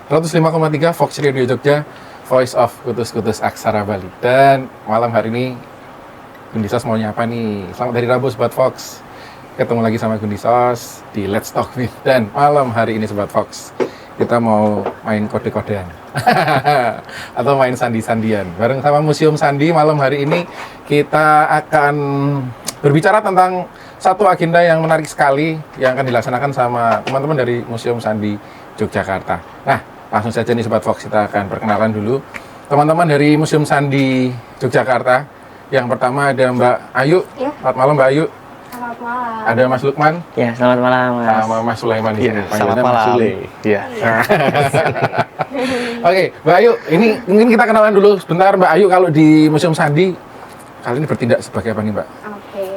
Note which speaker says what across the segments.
Speaker 1: 105,3 Fox Radio Jogja, Voice of Kutus-Kutus Aksara Bali. Dan malam hari ini Gundisos mau nyapa nih. Selamat hari Rabu Sobat Fox. Ketemu lagi sama Gundisos di Let's Talk With. Dan malam hari ini Sobat Fox, kita mau main kode-kodean atau main sandi-sandian. Bareng sama Museum Sandi, malam hari ini kita akan berbicara tentang satu agenda yang menarik sekali yang akan dilaksanakan sama teman-teman dari Museum Sandi Yogyakarta. Nah, langsung saja nih Sobat Fox, kita akan perkenalkan dulu teman-teman dari Museum Sandi Yogyakarta. Yang pertama ada Mbak Ayu. Ya. Selamat malam Mbak Ayu.
Speaker 2: Selamat malam.
Speaker 1: Ada Mas Lukman.
Speaker 3: Ya, selamat malam Mas.
Speaker 1: Sama Mas Sulaiman di sini.
Speaker 4: Selamat malam.
Speaker 1: Iya. Oke, Mbak Ayu, ini mungkin kita kenalan dulu sebentar Mbak Ayu. Kalau di Museum Sandi kali ini bertindak sebagai apa nih Mbak?
Speaker 2: Oke.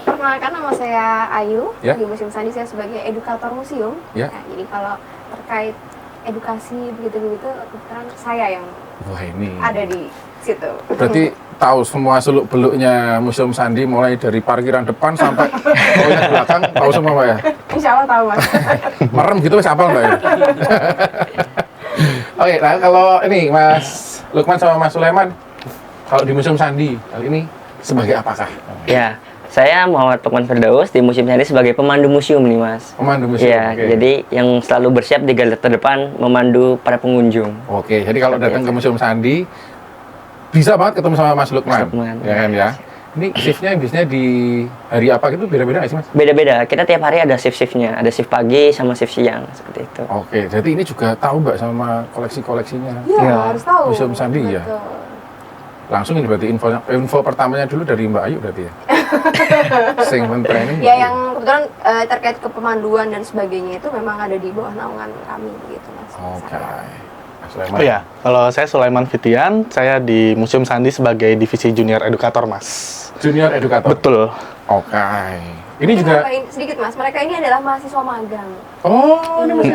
Speaker 2: Perkenalkan, nama saya Ayu.
Speaker 1: Ya.
Speaker 2: Di Museum Sandi saya sebagai edukator museum.
Speaker 1: Ya.
Speaker 2: Nah, jadi kalau terkait edukasi begitu-begitu, kebetulan saya yang
Speaker 1: Wah, ini
Speaker 2: ada di situ.
Speaker 1: berarti tahu semua seluk-beluknya Museum Sandi, mulai dari parkiran depan sampai toilet belakang, tahu semua Mbak ya?
Speaker 2: Insya Allah tahu Mas.
Speaker 1: Merem gitu wis apal Mbak ya? Oke, nah kalau ini Mas Lukman sama Mas Sulaiman, kalau di Museum Sandi kali ini sebagai apakah?
Speaker 3: Ya, saya Muhammad Lukman Firdaus di Museum Sandi sebagai pemandu museum nih Mas.
Speaker 1: Pemandu museum.
Speaker 3: Iya,
Speaker 1: oke.
Speaker 3: jadi yang selalu bersiap di garda terdepan memandu para pengunjung.
Speaker 1: Oke, jadi kalau datang ke Museum Sandi bisa banget ketemu sama Mas Lukman,
Speaker 3: Mas Lukman,
Speaker 1: ya kan ya? Ini shiftnya biasanya di hari apa gitu, beda-beda nggak sih Mas?
Speaker 3: Beda-beda, kita tiap hari ada shift-shiftnya, ada shift pagi sama shift siang, seperti itu.
Speaker 1: Oke, jadi ini juga tahu Mbak sama koleksi-koleksinya
Speaker 2: Iya,
Speaker 3: Ya.
Speaker 2: harus tahu.
Speaker 1: Museum Sandi ya?
Speaker 2: Betul.
Speaker 1: Langsung ini berarti info pertamanya dulu dari Mbak Ayu berarti ya? Sing training.
Speaker 2: Ya, yang kebetulan terkait kepemanduan dan sebagainya itu memang ada di bawah naungan kami begitu Mas.
Speaker 1: Oke. Mas Sulaiman.
Speaker 4: Oh ya, kalau saya Sulaiman Fitian, saya di Museum Sandi sebagai divisi junior edukator, Mas.
Speaker 1: Junior edukator.
Speaker 4: Betul.
Speaker 1: Oke. Ini juga.
Speaker 2: Sedikit Mas, mereka ini adalah mahasiswa magang.
Speaker 1: Oh, ini masih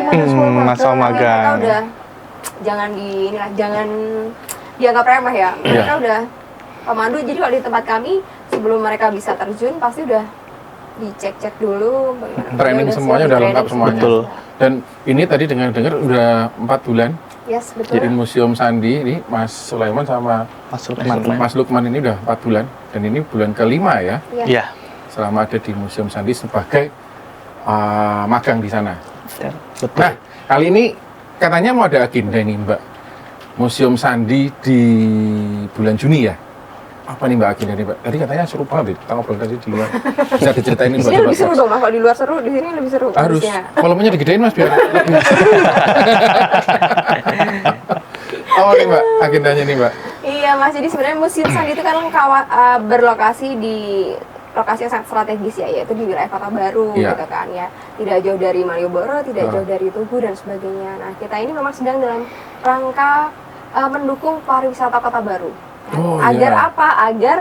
Speaker 4: mahasiswa magang.
Speaker 2: Mereka udah jangan dianggap remeh ya. Mereka udah pemandu, jadi kalau di tempat kami sebelum mereka bisa terjun pasti udah dicek-cek dulu bagaimana.
Speaker 1: Training semuanya udah lengkap semuanya.
Speaker 4: Betul.
Speaker 1: Dan ini tadi dengar udah 4 bulan.
Speaker 2: Yes, betul.
Speaker 1: Jadi Museum Sandi ini Mas Sulaiman sama
Speaker 4: Mas Lukman.
Speaker 1: Mas Lukman ini udah 4 bulan dan ini bulan kelima ya
Speaker 2: Iya.
Speaker 4: Iya.
Speaker 1: selama ada di Museum Sandi sebagai magang di sana.
Speaker 4: Betul.
Speaker 1: Nah, kali ini katanya mau ada agenda nih Mbak. Museum Sandi di bulan Juni ya? Apa nih Mbak agenda nih Mbak? Tadi katanya seru banget, kita ngobrol tadi di luar. Bisa diceritain
Speaker 2: Di
Speaker 1: nih
Speaker 2: sini lebih seru
Speaker 1: Mbak?
Speaker 2: dong, Mas. Kalau di luar seru, di sini lebih seru.
Speaker 1: Harus,
Speaker 2: harusnya.
Speaker 1: volumenya digedein Mas biar lebih. Oh nih Mbak, agendanya nih Mbak.
Speaker 2: Iya Mas, jadi sebenarnya Museum Sandi itu kan berlokasi di lokasi yang sangat strategis ya, yaitu di wilayah Kota Baru
Speaker 1: Iya.
Speaker 2: gitu kan ya. Tidak jauh dari Malioboro, tidak jauh dari Tugu dan sebagainya. Nah, kita ini memang sedang dalam rangka mendukung pariwisata Kota Baru.
Speaker 1: Oh,
Speaker 2: Agar
Speaker 1: iya.
Speaker 2: apa? Agar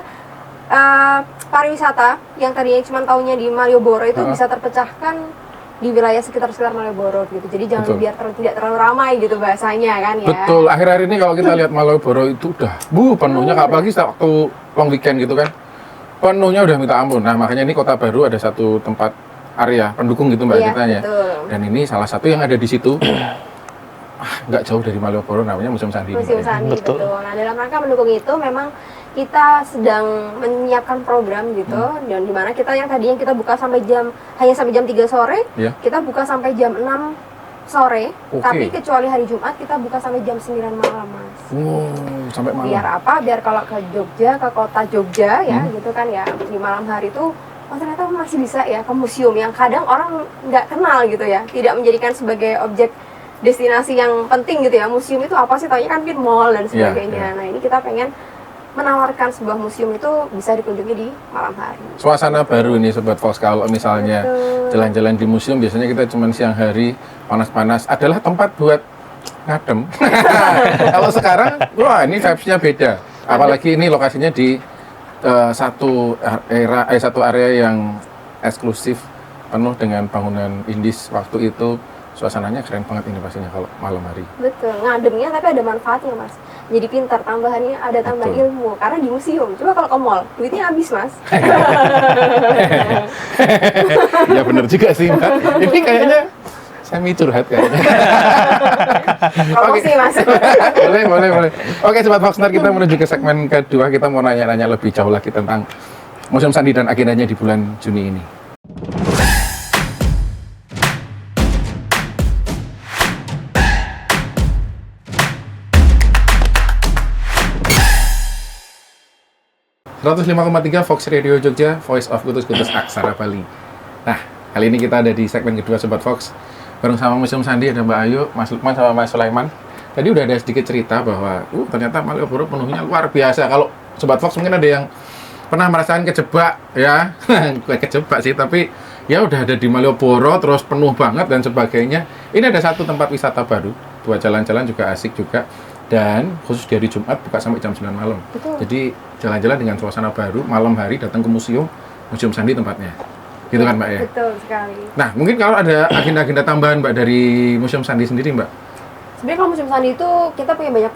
Speaker 2: pariwisata yang tadinya cuma taunya di Malioboro itu bisa terpecahkan di wilayah sekitar Malioboro gitu. Jadi jangan
Speaker 1: Betul.
Speaker 2: biar tidak terlalu ramai gitu bahasanya kan ya.
Speaker 1: Betul, akhir-akhir ini kalau kita lihat Malioboro itu udah penuhnya, apalagi waktu long weekend gitu kan, penuhnya udah minta ampun. Nah makanya ini Kota Baru ada satu tempat area pendukung gitu Mbak
Speaker 2: Iya,
Speaker 1: ceritanya.
Speaker 2: betul.
Speaker 1: Dan ini salah satu yang ada di situ, nggak jauh dari Malioboro, namanya Museum Sandi.
Speaker 2: Museum Sandi,
Speaker 4: Betul.
Speaker 2: betul. Nah, dalam rangka mendukung itu memang kita sedang menyiapkan program gitu, dan dimana kita yang tadinya kita buka hanya sampai jam 3 sore,
Speaker 1: Iya.
Speaker 2: kita buka sampai jam 6 sore,
Speaker 1: Oke.
Speaker 2: tapi kecuali hari Jumat kita buka sampai jam 9 malam, Mas.
Speaker 1: Wow, sampai malam.
Speaker 2: Biar apa? Biar kalau ke Jogja, ke kota Jogja ya, gitu kan ya, di malam hari itu oh ternyata masih bisa ya ke museum yang kadang orang nggak kenal gitu ya, tidak menjadikan sebagai objek destinasi yang penting gitu ya. Museum itu apa sih? Taunya kan mall dan sebagainya.
Speaker 1: Iya.
Speaker 2: Nah, ini kita pengen menawarkan sebuah museum itu bisa dikunjungi di malam hari.
Speaker 1: Suasana baru ini Sobat Fox, kalau misalnya
Speaker 2: Betul.
Speaker 1: jalan-jalan di museum biasanya kita cuma siang hari panas-panas, adalah tempat buat ngadem. Kalau sekarang, wah ini vibes-nya beda. Apalagi ini lokasinya di satu area yang eksklusif, penuh dengan bangunan Indis. Waktu itu suasananya keren banget ini pastinya kalau malam hari.
Speaker 2: Betul, ngademnya tapi ada manfaatnya Mas. Jadi pintar, tambahannya ada tambahan
Speaker 1: Betul.
Speaker 2: ilmu. Karena di museum, coba kalau ke mall, duitnya habis Mas.
Speaker 1: Ya bener juga sih Mbak. Ini kayaknya Semi curhat kayaknya.
Speaker 2: Promosi Mas.
Speaker 1: boleh. Oke, Sobat Fox, ntar kita menuju ke segmen kedua. Kita mau nanya-nanya lebih jauh lagi tentang Museum Sandi dan agendanya di bulan Juni ini. ...105,3 Fox Radio Jogja, Voice of Kutus-Kutus Aksara Bali. Nah, kali ini kita ada di segmen kedua Sobat Fox. Bareng sama Museum Sandi ada Mbak Ayu, Mas Lukman sama Mas Sulaiman. Tadi udah ada sedikit cerita bahwa ternyata Malioboro penuhnya luar biasa. Kalau Sobat Fox mungkin ada yang pernah merasakan kejebak ya. Kejebak sih, tapi ya udah ada di Malioboro terus penuh banget dan sebagainya. Ini ada satu tempat wisata baru, buat jalan-jalan juga asik juga. Dan khusus di hari Jumat buka sampai jam 9 malam.
Speaker 2: Betul.
Speaker 1: Jadi jalan-jalan dengan suasana baru, malam hari datang ke Museum Sandi tempatnya. Gitu kan Mbak ya?
Speaker 2: Betul sekali.
Speaker 1: Nah, mungkin kalau ada agenda-agenda tambahan Mbak dari Museum Sandi sendiri Mbak?
Speaker 2: Sebenarnya kalau Museum Sandi itu kita punya banyak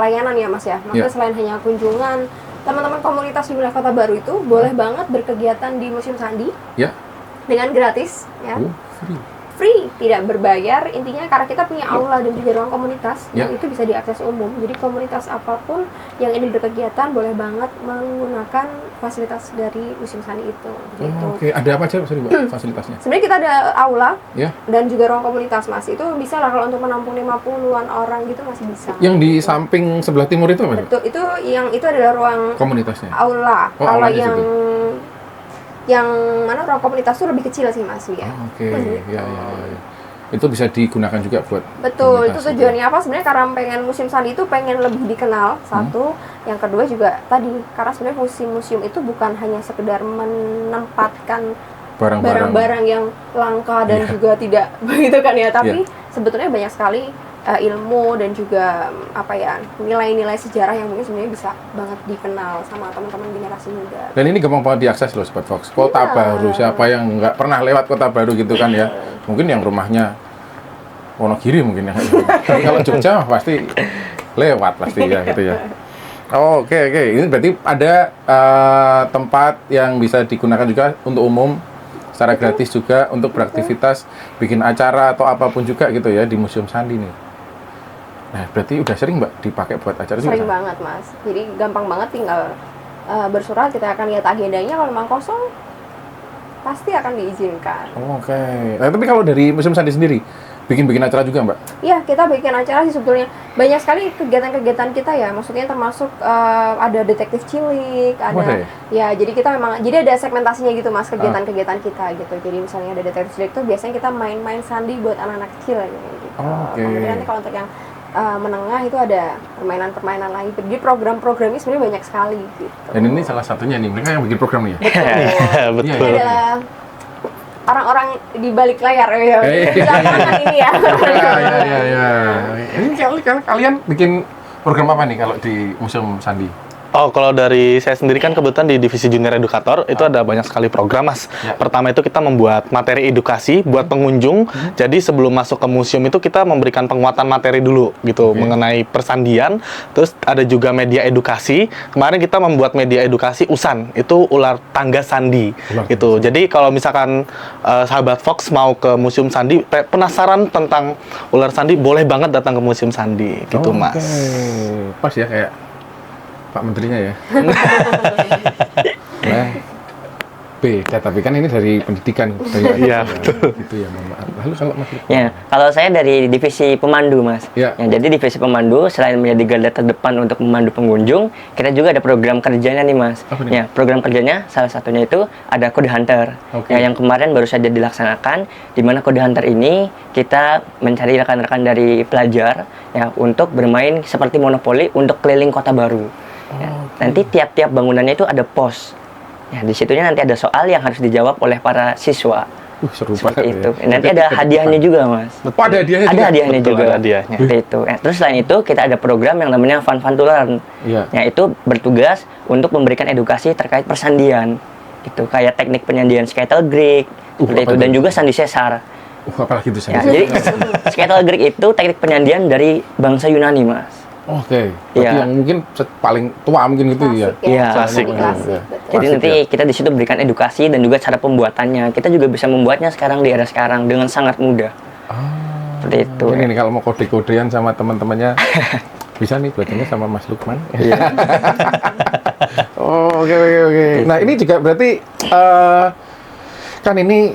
Speaker 2: layanan ya Mas ya. Maksudnya selain hanya kunjungan, teman-teman komunitas di wilayah Kota Baru itu boleh banget berkegiatan di Museum Sandi.
Speaker 1: Ya.
Speaker 2: Dengan gratis ya.
Speaker 1: Free.
Speaker 2: Free, tidak berbayar. Intinya karena kita punya aula dan juga ruang komunitas, yang itu bisa diakses umum. Jadi komunitas apapun yang ingin berkegiatan boleh banget menggunakan fasilitas dari Museum Sandi itu. Gitu.
Speaker 1: Oke, ada apa aja sorry, Mbak, fasilitasnya?
Speaker 2: Sebenarnya kita ada aula
Speaker 1: Ya.
Speaker 2: dan juga ruang komunitas Mas. Itu bisa lah kalau untuk menampung 50-an orang gitu masih bisa.
Speaker 1: Yang di samping sebelah timur itu apa? Mbak?
Speaker 2: Betul, itu adalah ruang
Speaker 1: Komunitasnya.
Speaker 2: aula.
Speaker 1: Oh,
Speaker 2: Kalau
Speaker 1: aulanya
Speaker 2: yang
Speaker 1: situ.
Speaker 2: yang mana ruang komunitas itu lebih kecil sih Mas ya.
Speaker 1: Oke, ya. Itu bisa digunakan juga buat
Speaker 2: Betul, itu
Speaker 1: komunitas
Speaker 2: tujuannya apa? Sebenarnya karena pengen Museum Sandi itu pengen lebih dikenal, satu. Yang kedua juga tadi, karena sebenarnya museum itu bukan hanya sekedar menempatkan barang-barang yang langka dan juga tidak begitu kan ya, tapi sebetulnya banyak sekali ilmu dan juga apa ya, nilai-nilai sejarah yang mungkin sebenarnya bisa banget dikenal sama teman-teman generasi muda.
Speaker 1: Dan ini gampang banget diakses loh Sobat Fox. Kota Baru, siapa yang nggak pernah lewat Kota Baru gitu kan ya. Mungkin yang rumahnya Wonogiri mungkin ya. Tapi kalau Jogja pasti lewat pasti ya gitu ya. Oke. Ini berarti ada tempat yang bisa digunakan juga untuk umum secara gratis juga untuk beraktivitas, bikin acara atau apapun juga gitu ya di Museum Sandi nih. Nah, berarti udah sering Mbak dipakai buat acara juga?
Speaker 2: Sering banget Mas. Jadi gampang banget tinggal bersurat, kita akan lihat agendanya, kalau memang kosong pasti akan diizinkan.
Speaker 1: Oke. Nah, tapi kalau dari Museum Sandi sendiri bikin acara juga Mbak?
Speaker 2: Iya, kita bikin acara sih sebetulnya. Banyak sekali kegiatan-kegiatan kita ya, maksudnya termasuk ada detektif cilik, ada ya, jadi kita memang, jadi ada segmentasinya gitu Mas, kegiatan-kegiatan kita gitu. Jadi misalnya ada detektif cilik tuh biasanya kita main-main sandi buat anak-anak kecil gitu. Kemudian nanti kalau untuk yang menengah itu ada permainan-permainan lain. Jadi program-programnya sebenarnya banyak sekali gitu.
Speaker 1: Dan ini salah satunya nih, mereka yang bikin program nih ya?
Speaker 2: Betul. Ini adalah orang-orang di balik layar ya. Ini ya.
Speaker 1: Iya. Ini kalian bikin program apa nih kalau di Museum Sandi?
Speaker 4: Oh, kalau dari saya sendiri kan kebetulan di divisi junior edukator itu ada banyak sekali program, Mas.
Speaker 1: Ya.
Speaker 4: Pertama itu kita membuat materi edukasi buat pengunjung. Jadi sebelum masuk ke museum itu kita memberikan penguatan materi dulu gitu mengenai persandian. Terus ada juga media edukasi. Kemarin kita membuat media edukasi USAN, itu ular tangga sandi gitu. Jadi kalau misalkan sahabat Fox mau ke Museum Sandi penasaran tentang ular sandi, boleh banget datang ke Museum Sandi gitu, Mas.
Speaker 1: Pas ya kayak Pak Menterinya ya. Nah, beda, tapi kan ini dari pendidikan.
Speaker 4: Iya, betul.
Speaker 1: Gitu ya, mohon maaf. Lalu kalau Mas?
Speaker 3: Ya, kalau saya dari divisi pemandu, Mas.
Speaker 1: Ya.
Speaker 3: Jadi divisi pemandu selain menjadi garda terdepan untuk memandu pengunjung, kita juga ada program kerjanya nih, Mas.
Speaker 1: Apa nih?
Speaker 3: Ya, program kerjanya salah satunya itu ada Kode Hunter. Ya, yang kemarin baru saja dilaksanakan, di mana Kode Hunter ini kita mencari rekan-rekan dari pelajar ya untuk bermain seperti monopoli untuk keliling Kota Baru. Ya, nanti tiap-tiap bangunannya itu ada pos. Ya, di situnya nanti ada soal yang harus dijawab oleh para siswa.
Speaker 1: Seru
Speaker 3: Seperti
Speaker 1: banget
Speaker 3: itu.
Speaker 1: ya.
Speaker 3: Nanti ada hadiahnya juga, Mas.
Speaker 1: Ada hadiahnya
Speaker 3: Ada
Speaker 1: juga?
Speaker 3: hadiahnya
Speaker 4: Betul,
Speaker 3: juga.
Speaker 4: ada hadiahnya.
Speaker 3: Seperti itu. Terus selain itu kita ada program yang namanya Fun to Learn.
Speaker 1: Iya.
Speaker 3: Yaitu bertugas untuk memberikan edukasi terkait persandian. Gitu, kayak teknik penyandian Sketel Greek, seperti itu, dan juga sandi sesar.
Speaker 1: Apalagi itu
Speaker 3: Ya,
Speaker 1: saya.
Speaker 3: jadi Sketel Greek itu teknik penyandian dari bangsa Yunani, Mas.
Speaker 1: Oke. Berarti
Speaker 3: Iya.
Speaker 1: yang mungkin paling tua mungkin gitu ya.
Speaker 3: Iya,
Speaker 2: klasik.
Speaker 1: Klasik.
Speaker 2: Betul.
Speaker 3: Jadi nanti kita di situ berikan edukasi dan juga cara pembuatannya. Kita juga bisa membuatnya sekarang di era sekarang dengan sangat mudah. Seperti itu.
Speaker 1: Ini nih kalau mau kode-kodean sama teman-temannya bisa nih belajarnya sama Mas Lukman.
Speaker 3: Iya.
Speaker 1: Oh, oke. Nah, ini juga berarti kan ini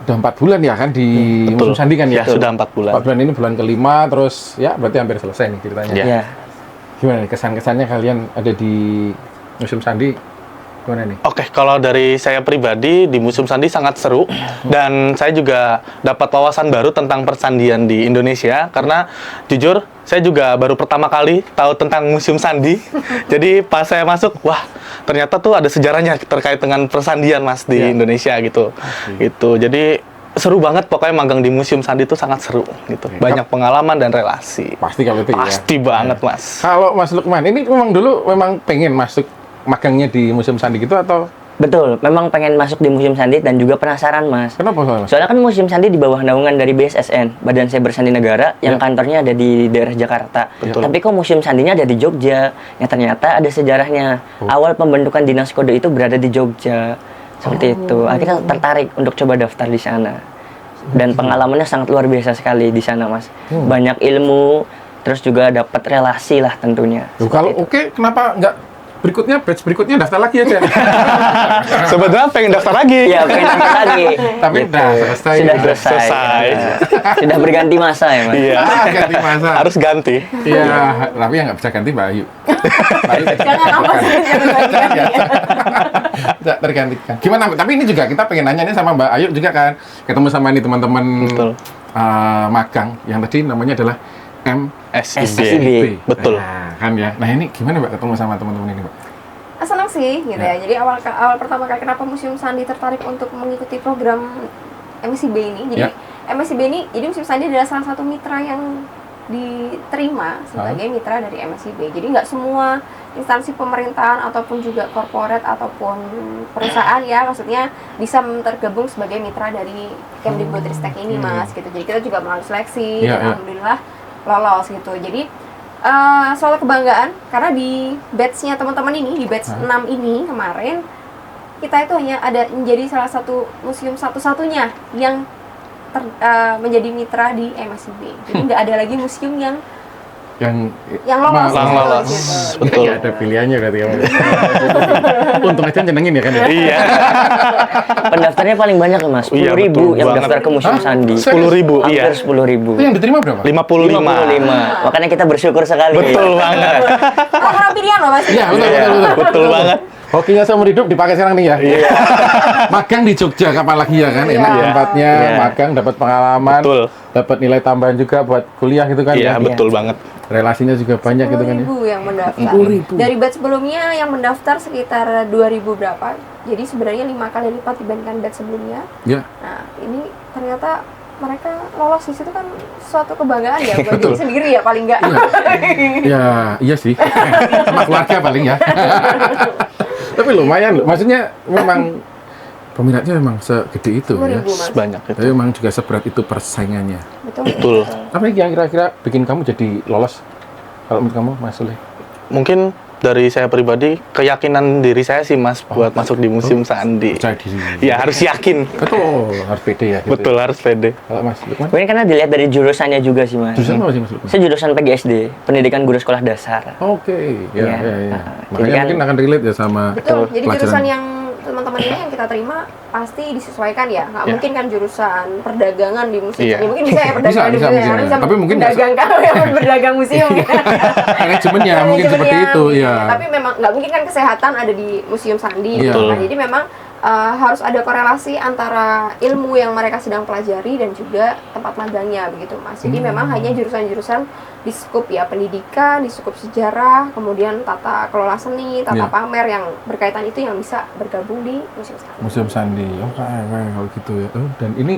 Speaker 1: udah 4 bulan ya kan di
Speaker 4: Betul.
Speaker 1: musim sandi kan ya?
Speaker 4: Ya, sudah 4 bulan.
Speaker 1: 4 bulan ini bulan kelima, terus ya berarti hampir selesai nih ceritanya.
Speaker 4: Ya.
Speaker 3: Iya.
Speaker 1: Gimana nih kesan-kesannya kalian ada di musim sandi? Gimana nih?
Speaker 4: Oke, kalau dari saya pribadi di Museum Sandi sangat seru dan saya juga dapat wawasan baru tentang persandian di Indonesia karena jujur saya juga baru pertama kali tahu tentang Museum Sandi. Jadi pas saya masuk, wah ternyata tuh ada sejarahnya terkait dengan persandian Mas di
Speaker 1: Iya.
Speaker 4: Indonesia gitu. Gitu. Jadi seru banget pokoknya magang di Museum Sandi itu sangat seru gitu. Banyak pengalaman dan relasi.
Speaker 1: Pasti kalau itu ya.
Speaker 4: Pasti banget Mas.
Speaker 1: Kalau Mas Lukman, ini memang dulu memang pengen masuk magangnya di Museum Sandi gitu atau
Speaker 3: Betul, memang pengen masuk di Museum Sandi dan juga penasaran, Mas.
Speaker 1: kenapa Mas?
Speaker 3: Soalnya kan Museum Sandi di bawah naungan dari BSSN, Badan Cyber Sandi Negara, yang kantornya ada di daerah Jakarta.
Speaker 4: Betul.
Speaker 3: Tapi kok Museum Sandinya ada di Jogja? Ya ternyata ada sejarahnya. Awal pembentukan Dinas Kode itu berada di Jogja. Seperti itu. Akhirnya tertarik untuk coba daftar di sana. Dan pengalamannya sangat luar biasa sekali di sana, Mas. Banyak ilmu, terus juga dapat relasi lah tentunya.
Speaker 1: Loh, kalau oke, kenapa nggak berikutnya, batch berikutnya daftar lagi aja?
Speaker 4: Sebenarnya pengen daftar lagi.
Speaker 3: Iya, pengen daftar lagi.
Speaker 1: Tapi
Speaker 3: Gitu.
Speaker 1: udah selesai.
Speaker 3: Sudah
Speaker 1: Ya.
Speaker 3: selesai.
Speaker 4: Selesai.
Speaker 3: Ya. Sudah berganti masa ya, Mas.
Speaker 4: Iya.
Speaker 1: Ganti masa.
Speaker 4: Harus ganti.
Speaker 1: Iya, tapi yang nggak bisa ganti Mbak Ayu. Mbak Ayu
Speaker 2: Jangan apa sih, jangan ganti-ganti.
Speaker 1: tidak tergantikan. Gimana? Tapi ini juga kita pengen nanya nih sama Mbak Ayu juga kan. Ketemu sama nih teman-teman
Speaker 4: Betul.
Speaker 1: magang yang tadi namanya adalah
Speaker 4: SIB.
Speaker 3: SIB.
Speaker 4: Betul.
Speaker 1: Nah, kan ya. Nah, ini gimana Mbak ketemu sama teman-teman ini, Mbak?
Speaker 2: Senang sih gitu
Speaker 1: Ya.
Speaker 2: ya. Jadi awal pertama kali kenapa Museum Sandi tertarik untuk mengikuti program MSIB ini. Jadi
Speaker 1: Ya.
Speaker 2: MSIB ini, jadi Museum Sandi adalah salah satu mitra yang diterima sebagai mitra dari MSIB. Jadi nggak semua instansi pemerintahan ataupun juga korporat ataupun perusahaan ya maksudnya bisa tergabung sebagai mitra dari Kemdikbudristek ini Mas gitu. Jadi kita juga melalui seleksi
Speaker 1: Ya,
Speaker 2: dan
Speaker 1: ya.
Speaker 2: alhamdulillah lolos gitu. Jadi soal kebanggaan karena di batch-nya teman-teman ini di batch 6 ini kemarin kita itu hanya ada menjadi salah satu museum satu-satunya yang menjadi mitra di MSIB. Jadi nggak ada lagi museum yang lolos.
Speaker 4: Yang lolos.
Speaker 2: Gitu.
Speaker 4: Betul.
Speaker 1: Iya, ada pilihannya berarti ya. Untung aja nyenengin ya kan ya.
Speaker 4: Iya.
Speaker 3: Pendaftarnya paling banyak ya, Mas. 10.000
Speaker 4: Iya, betul
Speaker 3: yang
Speaker 4: banget.
Speaker 3: daftar ke Museum
Speaker 1: Hah?
Speaker 3: Sandi.
Speaker 4: 10.000,
Speaker 3: Hampir
Speaker 4: iya.
Speaker 3: 10.000.
Speaker 1: Itu yang diterima berapa?
Speaker 4: 55.
Speaker 3: 55. Makanya kita bersyukur sekali.
Speaker 4: Betul banget.
Speaker 2: Karena pilihan loh Mas.
Speaker 1: Iya, betul,
Speaker 4: Iya,
Speaker 1: betul, betul.
Speaker 4: betul banget.
Speaker 1: Hokinya seumur hidup dipakai sekarang nih ya.
Speaker 4: Iya.
Speaker 1: Magang di Jogja kapan lagi ya kan? Enak
Speaker 2: Iya.
Speaker 1: tempatnya,
Speaker 3: Iya.
Speaker 1: magang dapat pengalaman,
Speaker 4: Betul.
Speaker 1: dapat nilai tambahan juga buat kuliah gitu kan
Speaker 4: Iya,
Speaker 1: ya.
Speaker 4: betul banget.
Speaker 1: Relasinya juga banyak gitu kan ya.
Speaker 2: 10.000 yang mendaftar.
Speaker 1: 10.000.
Speaker 2: Dari batch sebelumnya yang mendaftar sekitar 2.000 berapa. Jadi sebenarnya 5 kali lipat dibandingkan batch sebelumnya.
Speaker 1: Ya.
Speaker 2: Nah, ini ternyata mereka lolos di situ kan suatu kebanggaan ya buat
Speaker 1: Betul.
Speaker 2: diri sendiri ya paling enggak.
Speaker 1: Ya, iya sih. Sama keluarga paling ya. Tapi lumayan loh. Maksudnya memang peminatnya memang segede itu ya.
Speaker 2: 10.000 Mas.
Speaker 4: Banyak itu.
Speaker 1: Tapi memang juga seberat itu persaingannya.
Speaker 2: Betul.
Speaker 4: Betul.
Speaker 1: Apa yang kira-kira bikin kamu jadi lolos? Kalau menurut kamu, Mas Sule?
Speaker 4: Mungkin dari saya pribadi, keyakinan diri saya sih Mas buat masuk di Museum Sandi.
Speaker 1: Percaya diri.
Speaker 4: Ya harus yakin.
Speaker 1: Betul, harus pede ya. Gitu.
Speaker 4: Betul, harus pede.
Speaker 1: Kalau Mas Lukman?
Speaker 3: Mungkin karena dilihat dari jurusannya juga sih, Mas.
Speaker 1: Jurusan apa sih Mas Lukman?
Speaker 3: Saya jurusan PGSD, Pendidikan Guru Sekolah Dasar.
Speaker 1: Oke, ya,
Speaker 3: Iya.
Speaker 1: ya, ya.
Speaker 3: Nah,
Speaker 1: Makanya
Speaker 3: jadi kan-
Speaker 1: mungkin akan relate ya sama
Speaker 2: Betul. Jadi
Speaker 1: pelajaran.
Speaker 2: jurusan yang teman-teman ini yang kita terima pasti disesuaikan ya. Nggak
Speaker 1: Ya.
Speaker 2: mungkin kan jurusan perdagangan di museum.
Speaker 4: Iya.
Speaker 2: Ya, mungkin bisa ya perdagangan
Speaker 1: Bisa,
Speaker 2: di
Speaker 1: bisa,
Speaker 2: museum.
Speaker 1: bisa.
Speaker 2: Bisa
Speaker 1: Tapi mungkin nggak
Speaker 2: pedagang kalau yang berdagang museum ya.
Speaker 1: manajemennya mungkin seperti
Speaker 2: Manajemennya
Speaker 1: itu,
Speaker 2: mungkin.
Speaker 1: ya.
Speaker 2: Tapi memang nggak mungkin kan kesehatan ada di Museum Sandi.
Speaker 1: Iya.
Speaker 2: Gitu. Nah,
Speaker 4: Betul.
Speaker 2: jadi memang harus ada korelasi antara ilmu yang mereka sedang pelajari dan juga tempat magangnya begitu Mas. Jadi memang hanya jurusan-jurusan di skup ya pendidikan, di skup sejarah, kemudian tata kelola seni, tata
Speaker 1: Iya.
Speaker 2: pamer yang berkaitan itu yang bisa bergabung di Museum Sandi.
Speaker 1: Museum Sandi. Oh, kayak kalau gitu ya. Oh, dan ini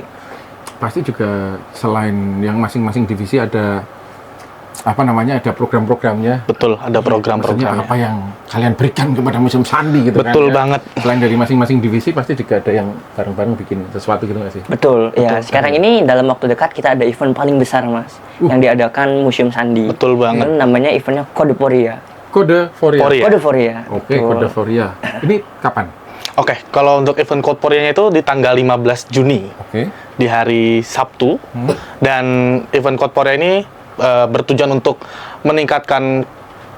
Speaker 1: pasti juga selain yang masing-masing divisi ada apa namanya, ada program-programnya.
Speaker 4: Betul, ada
Speaker 1: Maksudnya
Speaker 4: program-programnya.
Speaker 1: apa yang kalian berikan kepada Museum Sandi gitu kan.
Speaker 4: Betul
Speaker 1: ya.
Speaker 4: banget.
Speaker 1: Selain dari masing-masing divisi pasti juga ada yang bareng-bareng bikin sesuatu gitu nggak sih?
Speaker 3: Betul, ya. Sekarang ini dalam waktu dekat kita ada event paling besar, Mas, yang diadakan Museum Sandi.
Speaker 4: Betul banget.
Speaker 3: Itu namanya eventnya Kode Foria.
Speaker 1: Kode Foria.
Speaker 4: Foria.
Speaker 3: Kode Foria.
Speaker 1: Oke,
Speaker 3: Betul.
Speaker 1: Kode Foria. Ini kapan?
Speaker 4: Oke, kalau untuk event Codeport-nya itu di tanggal 15 Juni
Speaker 1: Oke.
Speaker 4: di hari Sabtu. Dan event Codeport ini bertujuan untuk meningkatkan